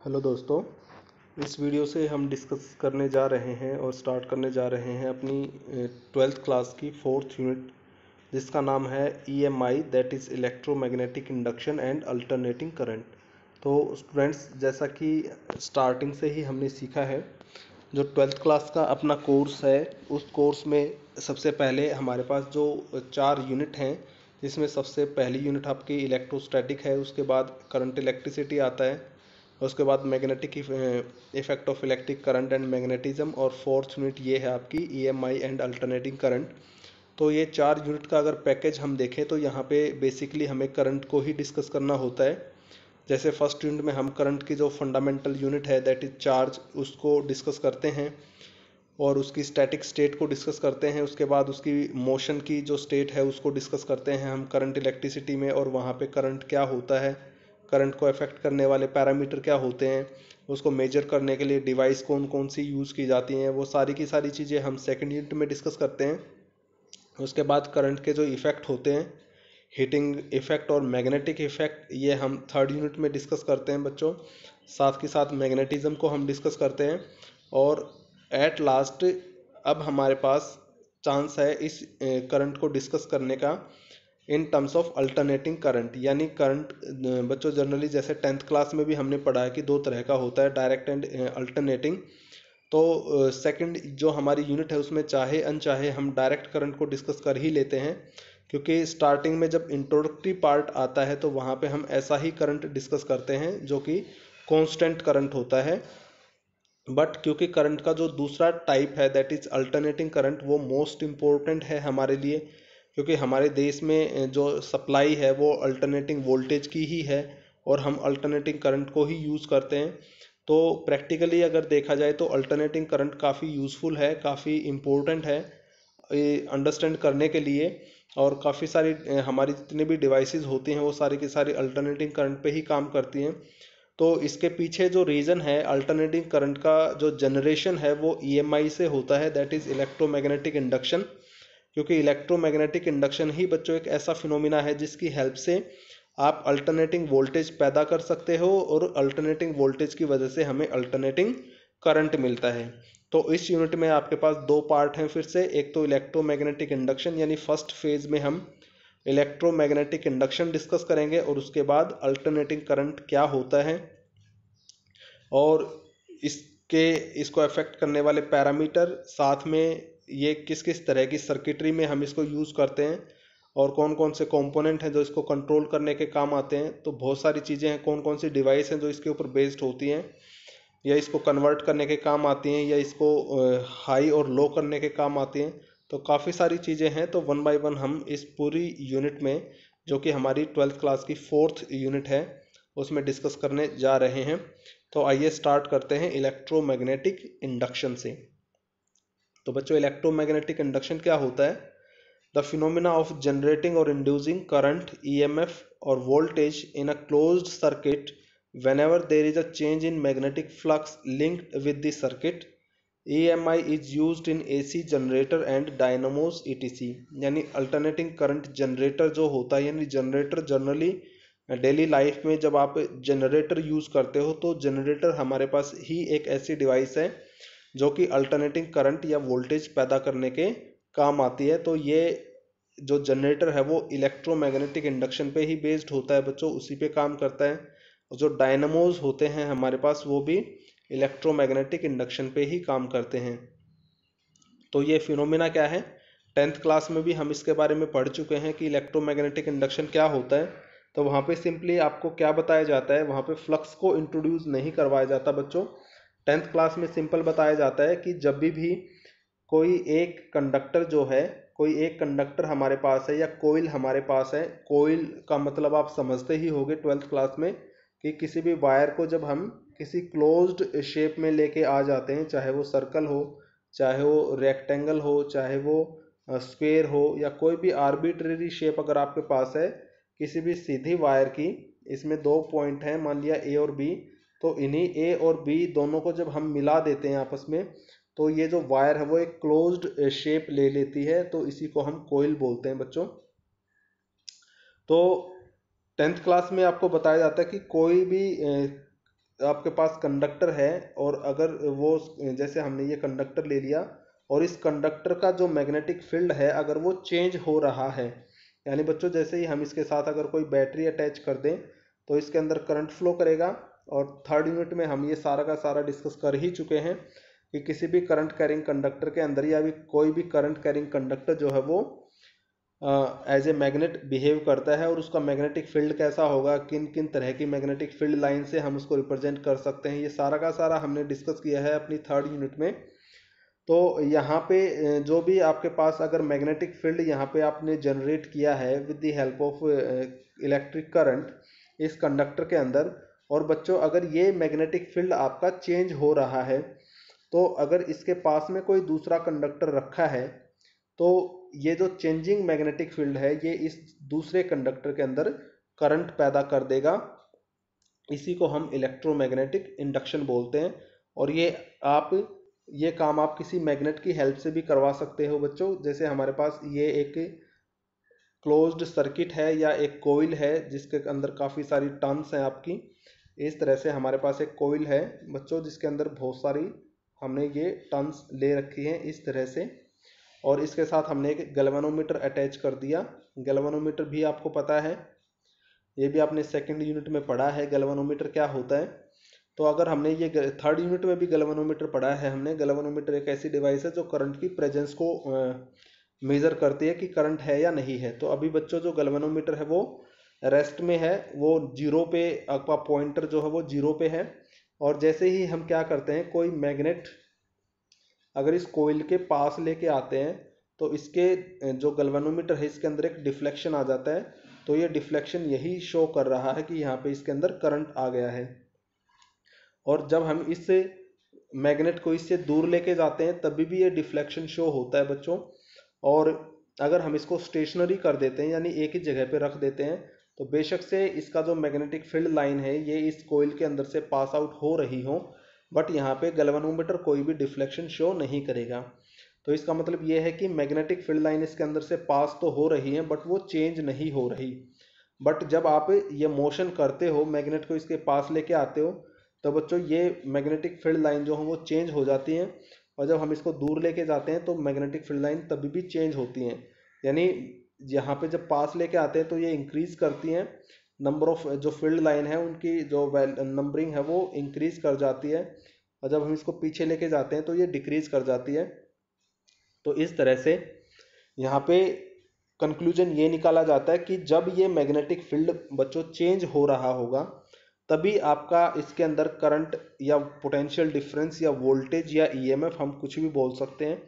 Hello दोस्तों। इस video से हम डिस्कस करने जा रहे हैं और स्टार्ट करने जा रहे हैं अपनी 12th क्लास की 4th यूनिट, जिसका नाम है EMI, that is electromagnetic induction and alternating current. तो स्टूडेंट्स, जैसा कि स्टार्टिंग से ही हमने सीखा है, जो 12th क्लास का अपना कोर्स है, उस कोर्स में सबसे पहले हमारे पास जो 4 यूनिट हैं, जिसमें सबसे पहली यूनिट आपकी इलेक्ट्रोस्टैटिक है, उसके बाद करंट इलेक्ट्रिसिटी आता है, उसके बाद magnetic effect of electric current and magnetism, और 4th यूनिट ये है आपकी EMI एंड अल्टरनेटिंग करंट। तो ये 4 यूनिट का अगर पैकेज हम देखें तो यहाँ पे बेसिकली हमें करंट को ही डिस्कस करना होता है। जैसे फर्स्ट यूनिट में हम करंट की जो फंडामेंटल यूनिट है, दैट इज चार्ज, उसको डिस्कस करते हैं और उसकी स्टैटिक स्टेट को डिस्कस करते हैं। उसके बाद उसकी मोशन की जो स्टेट है उसको डिस्कस करते हैं हम करंट इलेक्ट्रिसिटी में, और वहाँ पे करंट क्या होता है, करंट को अफेक्ट करने वाले पैरामीटर क्या होते हैं, उसको मेजर करने के लिए डिवाइस कौन कौन सी यूज़ की जाती हैं, वो सारी की सारी चीज़ें हम सेकेंड यूनिट में डिस्कस करते हैं। उसके बाद करंट के जो इफ़ेक्ट होते हैं, हीटिंग इफ़ेक्ट और मैग्नेटिक इफ़ेक्ट, ये हम थर्ड यूनिट में डिस्कस करते हैं बच्चों। साथ के साथ मैग्नेटिज्म को हम डिस्कस करते हैं। और एट लास्ट अब हमारे पास चांस है इस करंट को डिस्कस करने का in terms of alternating current. यानी करंट बच्चों जनरली जैसे 10th क्लास में भी हमने पढ़ा है कि दो तरह का होता है, डायरेक्ट एंड अल्टरनेटिंग। तो सेकंड जो हमारी यूनिट है उसमें चाहे अनचाहे हम डायरेक्ट करंट को डिस्कस कर ही लेते हैं, क्योंकि स्टार्टिंग में जब इंट्रोडक्टरी पार्ट आता है तो वहाँ पे हम ऐसा ही करंट डिस्कस करते हैं जो कि कांस्टेंट करंट होता है। बट क्योंकि करंट का जो दूसरा टाइप है, दैट इज अल्टरनेटिंग करंट, वो मोस्ट इम्पोर्टेंट है हमारे लिए, क्योंकि हमारे देश में जो सप्लाई है वो अल्टरनेटिंग वोल्टेज की ही है और हम अल्टरनेटिंग करंट को ही यूज़ करते हैं। तो प्रैक्टिकली अगर देखा जाए तो अल्टरनेटिंग करंट काफ़ी यूज़फुल है, काफ़ी इम्पोर्टेंट है अंडरस्टैंड करने के लिए। और काफ़ी सारी हमारी जितनी भी डिवाइसेस होती हैं वो सारी की सारी अल्टरनेटिंग करंट पे ही काम करती हैं। तो इसके पीछे जो रीज़न है अल्टरनेटिंग करंट का, जो जनरेशन है वो EMI से होता है, दैट इज़ इलेक्ट्रोमैग्नेटिक इंडक्शन। क्योंकि इलेक्ट्रोमैग्नेटिक इंडक्शन ही बच्चों एक ऐसा फिनोमिना है जिसकी हेल्प से आप अल्टरनेटिंग वोल्टेज पैदा कर सकते हो, और अल्टरनेटिंग वोल्टेज की वजह से हमें अल्टरनेटिंग करंट मिलता है। तो इस यूनिट में आपके पास दो पार्ट हैं फिर से। एक तो इलेक्ट्रोमैग्नेटिक इंडक्शन, यानी फर्स्ट फेज में हम इलेक्ट्रोमैग्नेटिक इंडक्शन डिस्कस करेंगे, और उसके बाद अल्टरनेटिंग करंट क्या होता है और इसके इसको अफेक्ट करने वाले पैरामीटर, साथ में ये किस किस तरह की सर्किटरी में हम इसको यूज़ करते हैं, और कौन कौन से कंपोनेंट हैं जो इसको कंट्रोल करने के काम आते हैं। तो बहुत सारी चीज़ें हैं, कौन कौन सी डिवाइस हैं जो इसके ऊपर बेस्ड होती हैं, या इसको कन्वर्ट करने के काम आती हैं, या इसको हाई और लो करने के काम आती हैं। तो काफ़ी सारी चीज़ें हैं। तो वन बाय वन हम इस पूरी यूनिट में, जो कि हमारी 12th क्लास की 4th यूनिट है, उसमें डिस्कस करने जा रहे हैं। तो आइए स्टार्ट करते हैं इलेक्ट्रोमैग्नेटिक इंडक्शन से। तो बच्चों, इलेक्ट्रोमैग्नेटिक इंडक्शन क्या होता है? द फिनोमिना ऑफ जनरेटिंग और इंड्यूसिंग करंट, EMF और voltage in a closed circuit whenever there is a change in magnetic flux linked with the circuit. EMI is used in AC generator and dynamos etc. यानी alternating current generator जो होता है, यानी generator generally daily life में जब आप generator use करते हो तो जनरेटर हमारे पास ही एक ऐसी डिवाइस है जो कि अल्टरनेटिंग करंट या वोल्टेज पैदा करने के काम आती है। तो ये जो जनरेटर है वो इलेक्ट्रोमैग्नेटिक इंडक्शन पे ही बेस्ड होता है बच्चों, उसी पे काम करता है। और जो डायनामोज होते हैं हमारे पास, वो भी इलेक्ट्रोमैग्नेटिक इंडक्शन पे ही काम करते हैं। तो ये फिनोमिना क्या है, 10th क्लास में भी हम इसके बारे में पढ़ चुके हैं कि इलेक्ट्रोमैग्नेटिक इंडक्शन क्या होता है। तो वहाँ पे सिंपली आपको क्या बताया जाता है, वहाँ पे फ्लक्स को इंट्रोड्यूस नहीं करवाया जाता बच्चों। 10th क्लास में सिंपल बताया जाता है कि जब भी कोई एक कंडक्टर जो है, कोई एक कंडक्टर हमारे पास है या कोइल हमारे पास है, कोइल का मतलब आप समझते ही होंगे 12th क्लास में कि किसी भी वायर को जब हम किसी क्लोज्ड शेप में लेके आ जाते हैं, चाहे वो सर्कल हो, चाहे वो रेक्टेंगल हो, चाहे वो स्क्वेयर हो, या कोई भी आर्बिट्रेरी शेप अगर आपके पास है किसी भी सीधी वायर की, इसमें दो पॉइंट हैं, मान लिया A और B, तो इन्हीं A और B दोनों को जब हम मिला देते हैं आपस में, तो ये जो वायर है वो एक क्लोज्ड शेप ले लेती है। तो इसी को हम कोइल बोलते हैं बच्चों। तो 10th क्लास में आपको बताया जाता है कि कोई भी आपके पास कंडक्टर है और अगर वो, जैसे हमने ये कंडक्टर ले लिया और इस कंडक्टर का जो मैग्नेटिक फील्ड है अगर वो चेंज हो रहा है, यानी बच्चों जैसे ही हम इसके साथ अगर कोई बैटरी अटैच कर दें तो इसके अंदर करंट फ्लो करेगा। और थर्ड यूनिट में हम ये सारा का सारा डिस्कस कर ही चुके हैं कि किसी भी करंट कैरिंग कंडक्टर के अंदर या भी कोई भी करंट कैरिंग कंडक्टर जो है वो एज ए मैग्नेट बिहेव करता है और उसका मैग्नेटिक फील्ड कैसा होगा, किन किन तरह की मैग्नेटिक फील्ड लाइन से हम उसको रिप्रेजेंट कर सकते हैं, ये सारा का सारा हमने डिस्कस किया है अपनी थर्ड यूनिट में। तो यहाँ पे जो भी आपके पास अगर मैग्नेटिक फील्ड यहाँ पे आपने जनरेट किया है with the help of electric current इस कंडक्टर के अंदर, और बच्चों अगर ये मैग्नेटिक फील्ड आपका चेंज हो रहा है तो अगर इसके पास में कोई दूसरा कंडक्टर रखा है तो ये जो चेंजिंग मैग्नेटिक फील्ड है ये इस दूसरे कंडक्टर के अंदर करंट पैदा कर देगा। इसी को हम इलेक्ट्रोमैग्नेटिक इंडक्शन बोलते हैं। और ये काम आप किसी मैग्नेट की हेल्प से भी करवा सकते हो बच्चों। जैसे हमारे पास ये एक क्लोज्ड सर्किट है या एक कोइल है जिसके अंदर काफ़ी सारी टर्न्स हैं आपकी। इस तरह से हमारे पास एक कोइल है बच्चों जिसके अंदर बहुत सारी हमने ये टर्न्स ले रखी हैं इस तरह से, और इसके साथ हमने एक गैल्वेनोमीटर अटैच कर दिया। गैल्वेनोमीटर भी आपको पता है, ये भी आपने सेकंड यूनिट में पढ़ा है गैल्वेनोमीटर क्या होता है। तो अगर हमने ये थर्ड यूनिट में भी गैल्वेनोमीटर पढ़ा है हमने। गैल्वेनोमीटर एक ऐसी डिवाइस है जो करंट की प्रेजेंस को मेज़र करती है कि करंट है या नहीं है। तो अभी बच्चों जो गैल्वेनोमीटर है वो रेस्ट में है, वो जीरो पे, आपका पॉइंटर जो है वो जीरो पे है। और जैसे ही हम क्या करते हैं, कोई मैग्नेट अगर इस कोइल के पास लेके आते हैं तो इसके जो गैल्वेनोमीटर है इसके अंदर एक डिफ्लेक्शन आ जाता है। तो ये डिफ्लेक्शन यही शो कर रहा है कि यहाँ पे इसके अंदर करंट आ गया है। और जब हम इससे मैग्नेट को इससे दूर लेके जाते हैं तभी भी ये डिफ्लेक्शन शो होता है बच्चों। और अगर हम इसको स्टेशनरी कर देते हैं यानी एक ही जगह पे रख देते हैं तो बेशक से इसका जो मैग्नेटिक फील्ड लाइन है ये इस कोइल के अंदर से पास आउट हो रही हो, बट यहाँ पे गैल्वेनोमीटर कोई भी डिफ्लेक्शन शो नहीं करेगा। तो इसका मतलब ये है कि मैग्नेटिक फील्ड लाइन इसके अंदर से पास तो हो रही है बट वो चेंज नहीं हो रही। बट जब आप ये मोशन करते हो, मैग्नेट को इसके पास लेके आते हो, तो बच्चों ये मैग्नेटिक फील्ड लाइन जो है वो चेंज हो जाती हैं। और जब हम इसको दूर लेके जाते हैं तो मैग्नेटिक फील्ड लाइन तभी भी चेंज होती हैं। यानी यहाँ पे जब पास लेके आते हैं तो ये इंक्रीज करती हैं, नंबर ऑफ जो फील्ड लाइन है उनकी जो नंबरिंग है वो इंक्रीज कर जाती है। और जब हम इसको पीछे लेके जाते हैं तो ये डिक्रीज कर जाती है। तो इस तरह से यहाँ पे कंक्लूजन ये निकाला जाता है कि जब ये मैग्नेटिक फील्ड बच्चों चेंज हो रहा होगा तभी आपका इसके अंदर करंट या पोटेंशियल डिफरेंस या वोल्टेज या ईएमएफ, हम कुछ भी बोल सकते हैं,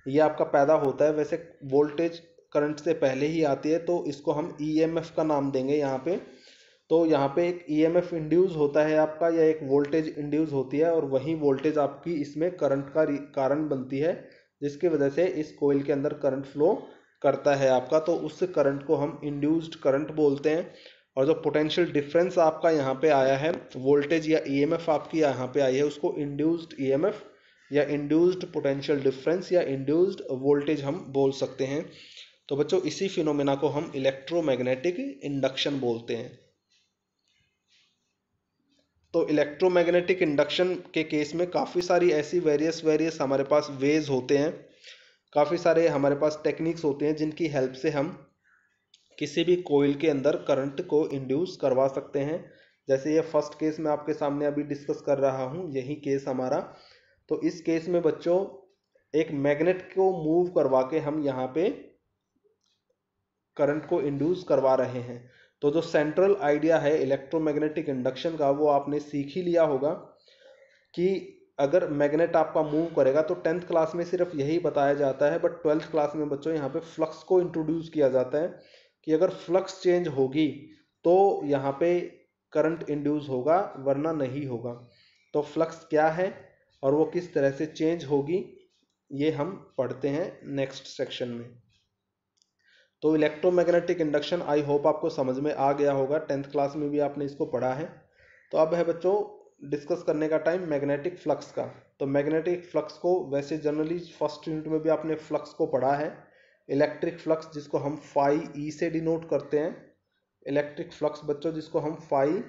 ये आपका पैदा होता है। वैसे वोल्टेज करंट से पहले ही आती है तो इसको हम ईएमएफ का नाम देंगे यहाँ पे। तो यहाँ पे एक ईएमएफ इंड्यूस होता है आपका या एक वोल्टेज इंड्यूस होती है और वही वोल्टेज आपकी इसमें करंट का कारण बनती है जिसकी वजह से इस कोइल के अंदर करंट फ्लो करता है आपका। तो उस करंट को हम इंड्यूस्ड करंट बोलते हैं। और जो पोटेंशियल डिफरेंस आपका यहाँ पे आया है, वोल्टेज या ईएमएफ आपकी यहाँ पे आई है, उसको इंड्यूस्ड ईएमएफ या इंड्यूस्ड पोटेंशियल डिफरेंस या इंड्यूस्ड वोल्टेज हम बोल सकते हैं। तो बच्चों इसी फिनोमेना को हम इलेक्ट्रोमैग्नेटिक इंडक्शन बोलते हैं। तो इलेक्ट्रोमैग्नेटिक इंडक्शन के केस में काफ़ी सारी ऐसी वेरियस हमारे पास वेज होते हैं, काफ़ी सारे हमारे पास टेक्निक्स होते हैं जिनकी हेल्प से हम किसी भी कोइल के अंदर करंट को इंड्यूस करवा सकते हैं। जैसे ये फर्स्ट केस मैं आपके सामने अभी डिस्कस कर रहा हूँ, यही केस हमारा। तो इस केस में बच्चों एक मैग्नेट को मूव करवा के हम यहाँ पे करंट को इंड्यूस करवा रहे हैं। तो जो सेंट्रल आइडिया है इलेक्ट्रोमैग्नेटिक इंडक्शन का वो आपने सीख ही लिया होगा कि अगर मैग्नेट आपका मूव करेगा तो 10th क्लास में सिर्फ यही बताया जाता है, बट 12th क्लास में बच्चों यहाँ पे फ्लक्स को इंट्रोड्यूस किया जाता है कि अगर फ्लक्स चेंज होगी तो यहाँ पे करंट इंड्यूस होगा वरना नहीं होगा। तो फ्लक्स क्या है और वो किस तरह से चेंज होगी ये हम पढ़ते हैं नेक्स्ट सेक्शन में। तो इलेक्ट्रोमैग्नेटिक इंडक्शन आई होप आपको समझ में आ गया होगा, 10th क्लास में भी आपने इसको पढ़ा है। तो अब है बच्चों डिस्कस करने का टाइम मैग्नेटिक फ्लक्स का। तो मैग्नेटिक फ्लक्स को वैसे जनरली फर्स्ट यूनिट में भी आपने फ्लक्स को पढ़ा है, इलेक्ट्रिक फ्लक्स जिसको हम फाई ई से डिनोट करते हैं। इलेक्ट्रिक फ्लक्स बच्चों जिसको हम फाई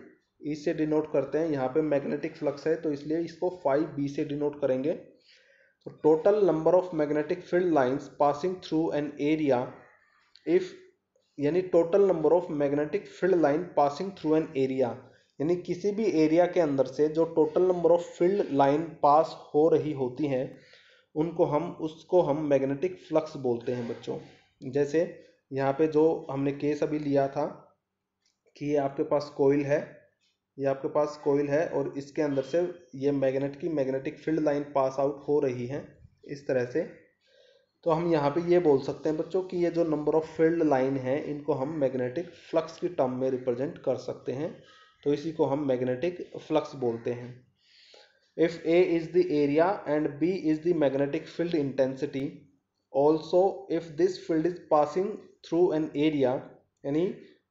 ई से डिनोट करते हैं, यहाँ पे मैग्नेटिक फ्लक्स है तो इसलिए इसको फाई बी से डिनोट करेंगे। तो total number of magnetic field lines passing through an area if, यानी total number of magnetic field line passing through an area, यानी किसी भी एरिया के अंदर से जो total number of field line pass हो रही होती हैं उसको हम मैग्नेटिक फ्लक्स बोलते हैं बच्चों। जैसे यहाँ पे जो हमने केस अभी लिया था कि ये आपके पास कोयल है और इसके अंदर से ये magnetic field line pass out हो रही है इस तरह से। तो हम यहाँ पे ये बोल सकते हैं बच्चों कि ये जो नंबर ऑफ फील्ड लाइन है इनको हम मैग्नेटिक फ्लक्स की टर्म में रिप्रेजेंट कर सकते हैं, तो इसी को हम मैग्नेटिक फ्लक्स बोलते हैं। If A is the area and B is the magnetic field intensity, also if this field is passing through an area, यानी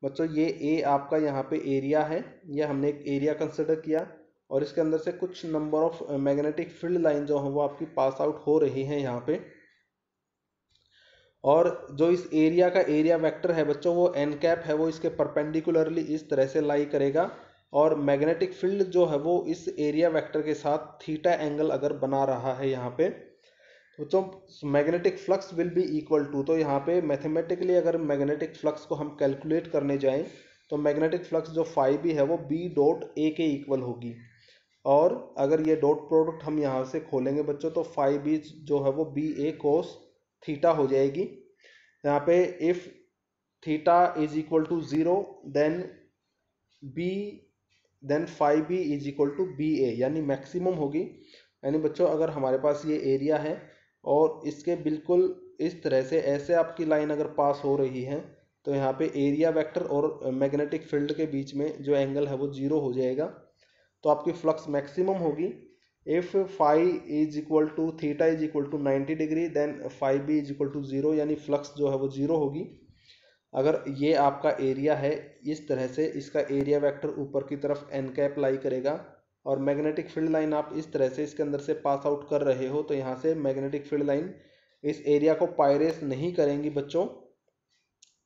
बच्चों ये A आपका यहाँ पे एरिया है, ये हमने एक एरिया कंसिडर किया और इसके अंदर से कुछ number of magnetic field line जो है वो आपकी पास आउट हो रही हैं यहाँ पे, और जो इस एरिया का एरिया वेक्टर है बच्चों वो एन कैप है, वो इसके परपेंडिकुलरली इस तरह से लाई करेगा और मैग्नेटिक फील्ड जो है वो इस एरिया वेक्टर के साथ थीटा एंगल अगर बना रहा है यहाँ पे, तो magnetic flux will be equal to, तो यहाँ पे मैथमेटिकली अगर मैग्नेटिक फ्लक्स को हम कैलकुलेट करने जाएं तो मैग्नेटिक फ्लक्स जो फाई बी है वो बी डॉट ए के इक्वल होगी। और अगर ये डॉट प्रोडक्ट हम यहाँ से खोलेंगे बच्चों तो फाई बी जो है वो बी ए कोस थीटा हो जाएगी। यहाँ पे if theta is equal to 0 then phi B is equal to B A, यानी मैक्सिमम होगी। यानी बच्चों अगर हमारे पास ये एरिया है और इसके बिल्कुल इस तरह से ऐसे आपकी लाइन अगर पास हो रही है तो यहाँ पे एरिया वेक्टर और मैग्नेटिक फील्ड के बीच में जो एंगल है वो 0 हो जाएगा, तो आपकी फ्लक्स मैक्सिमम होगी। If phi is equal to theta is equal to 90 degree then phi B is equal to 0, यानी फ्लक्स जो है वो 0 होगी। अगर ये आपका एरिया है इस तरह से इसका एरिया वेक्टर ऊपर की तरफ एन कैप लाई करेगा और मैग्नेटिक फील्ड लाइन आप इस तरह से इसके अंदर से पास आउट कर रहे हो, तो यहाँ से मैग्नेटिक फील्ड लाइन इस एरिया को पायरेस नहीं करेंगी बच्चों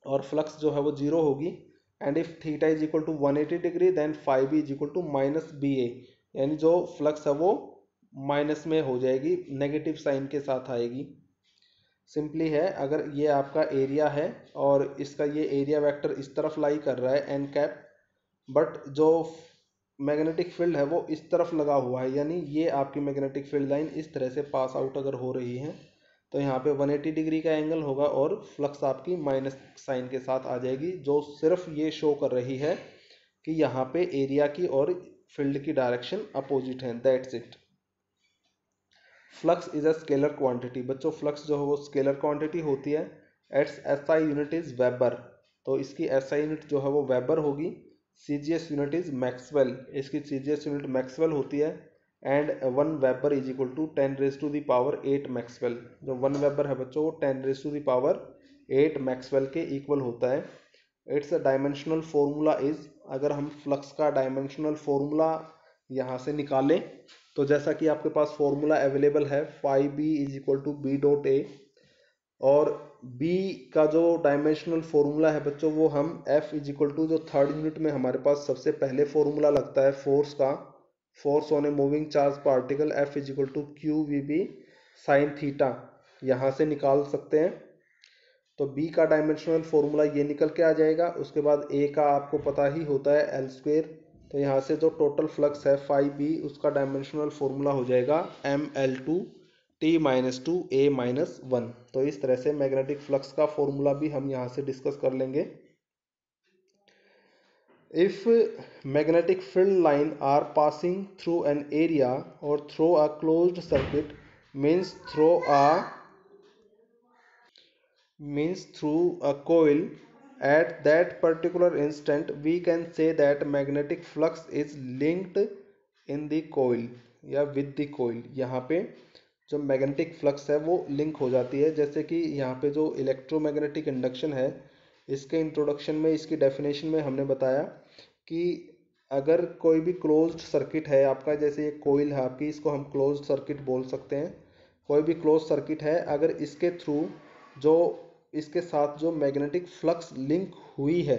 और फ्लक्स जो है वो 0 होगी। And if theta is equal to 180 degree then phi B is equal to minus B A, यानी जो फ्लक्स है वो माइनस में हो जाएगी, नेगेटिव साइन के साथ आएगी। सिंपली है, अगर ये आपका एरिया है और इसका ये एरिया वेक्टर इस तरफ लाई कर रहा है एन कैप, बट जो मैग्नेटिक फील्ड है वो इस तरफ लगा हुआ है, यानी ये आपकी मैग्नेटिक फील्ड लाइन इस तरह से पास आउट अगर हो रही है तो यहाँ पे 180 डिग्री का एंगल होगा और फ्लक्स आपकी माइनस साइन के साथ आ जाएगी, जो सिर्फ ये शो कर रही है कि यहाँ पे एरिया की और फील्ड की डायरेक्शन अपोजिट है, that's it. Flux is a scalar quantity, बच्चों फ्लक्स जो है वो स्केलर क्वांटिटी होती है। Its SI unit is weber, तो इसकी एसआई यूनिट जो है वो वेबर होगी। सीजीएस यूनिट इज मैक्सवेल, इसकी सीजीएस यूनिट मैक्सवेल होती है। And 1 weber is equal to 10 raise to the power 8 maxwell, जो 1 वेबर है बच्चों वो 10 raise to the power 8 Maxwell के इक्वल होता है। It's a dimensional formula is, अगर हम फ्लक्स का डायमेंशनल फॉर्मूला यहाँ से निकालें तो जैसा कि आपके पास फॉर्मूला अवेलेबल है phi B is equal to B dot A, और B का जो डायमेंशनल फॉर्मूला है बच्चों वो हम F इज इक्वल टू, जो थर्ड यूनिट में हमारे पास सबसे पहले फॉर्मूला लगता है फोर्स का, force on a moving charge particle, F is equal to q v B sine theta, यहाँ से निकाल सकते हैं। तो B का डायमेंशनल फॉर्मूला ये निकल के आ जाएगा। उसके बाद A का आपको पता ही होता है एल स्क्वेयर, तो यहाँ से जो टोटल फ्लक्स है फाई बी उसका डायमेंशनल फॉर्मूला हो जाएगा ML2 T-2 A-1। तो इस तरह से मैग्नेटिक फ्लक्स का फॉर्मूला भी हम यहाँ से डिस्कस कर लेंगे। If magnetic field line are passing through an area और through a closed circuit means through a coil at that particular instant, we can say that magnetic flux is linked in the coil या with the coil। यहाँ पे जो magnetic flux है वो link हो जाती है, जैसे कि यहाँ पे जो इलेक्ट्रोमैग्नेटिक इंडक्शन है इसके इंट्रोडक्शन में, इसकी डेफिनेशन में हमने बताया कि अगर कोई भी क्लोज्ड सर्किट है आपका, जैसे ये कोयल है आपकी, इसको हम क्लोज्ड सर्किट बोल सकते हैं। कोई भी क्लोज सर्किट है, अगर इसके थ्रू जो इसके साथ जो मैग्नेटिक फ्लक्स लिंक हुई है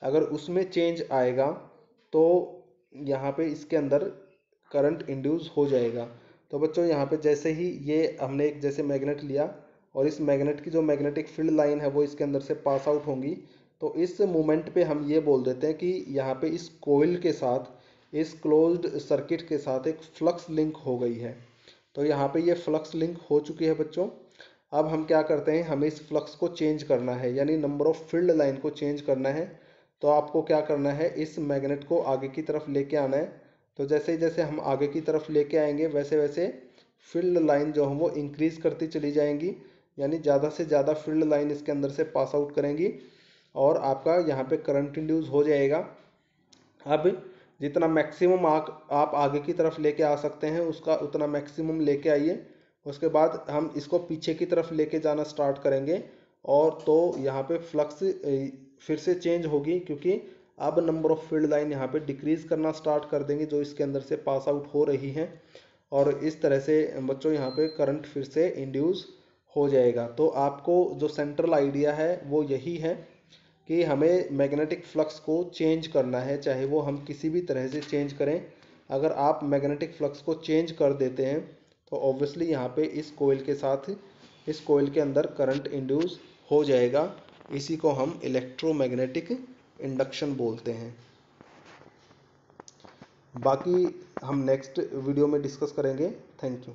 अगर उसमें चेंज आएगा तो यहाँ पे इसके अंदर करंट इंड्यूस हो जाएगा। तो बच्चों यहाँ पे जैसे ही ये हमने एक जैसे मैग्नेट लिया और इस मैग्नेट की जो मैग्नेटिक फील्ड लाइन है वो इसके अंदर से पास आउट होंगी, तो इस मोमेंट पे हम ये बोल देते हैं कि यहाँ पे इस कोइल के साथ, इस क्लोज्ड सर्किट के साथ एक फ्लक्स लिंक हो गई है। तो यहाँ पे ये फ्लक्स लिंक हो चुकी है बच्चों। अब हम क्या करते हैं, हमें इस फ्लक्स को चेंज करना है, यानी नंबर ऑफ फील्ड लाइन को चेंज करना है। तो आपको क्या करना है, इस मैग्नेट को आगे की तरफ लेके आना है। तो जैसे जैसे हम आगे की तरफ लेके आएंगे वैसे वैसे फील्ड लाइन जो है वो इंक्रीज करती चली जाएंगी, यानी ज़्यादा से ज़्यादा फील्ड लाइन इसके अंदर से पास आउट करेंगी और आपका यहाँ पे करंट इंड्यूस हो जाएगा। अब जितना मैक्सिमम आप आगे की तरफ लेके आ सकते हैं उसका उतना मैक्सिमम लेके आइए। उसके बाद हम इसको पीछे की तरफ लेके जाना स्टार्ट करेंगे और तो यहाँ पे फ्लक्स फिर से चेंज होगी, क्योंकि अब नंबर ऑफ फील्ड लाइन यहाँ पे डिक्रीज करना स्टार्ट कर देंगे जो इसके अंदर से पास आउट हो रही हैं, और इस तरह से बच्चों यहाँ पे करंट फिर से इंड्यूस हो जाएगा। तो आपको जो सेंट्रल आइडिया है वो यही है कि हमें मैग्नेटिक फ्लक्स को चेंज करना है, चाहे वो हम किसी भी तरह से चेंज करें। अगर आप मैग्नेटिक फ्लक्स को चेंज कर देते हैं तो ऑब्वियसली यहाँ पे इस कोइल के साथ, इस कोइल के अंदर करंट इंड्यूस हो जाएगा। इसी को हम इलेक्ट्रोमैग्नेटिक इंडक्शन बोलते हैं। बाकी हम नेक्स्ट वीडियो में डिस्कस करेंगे। Thank you.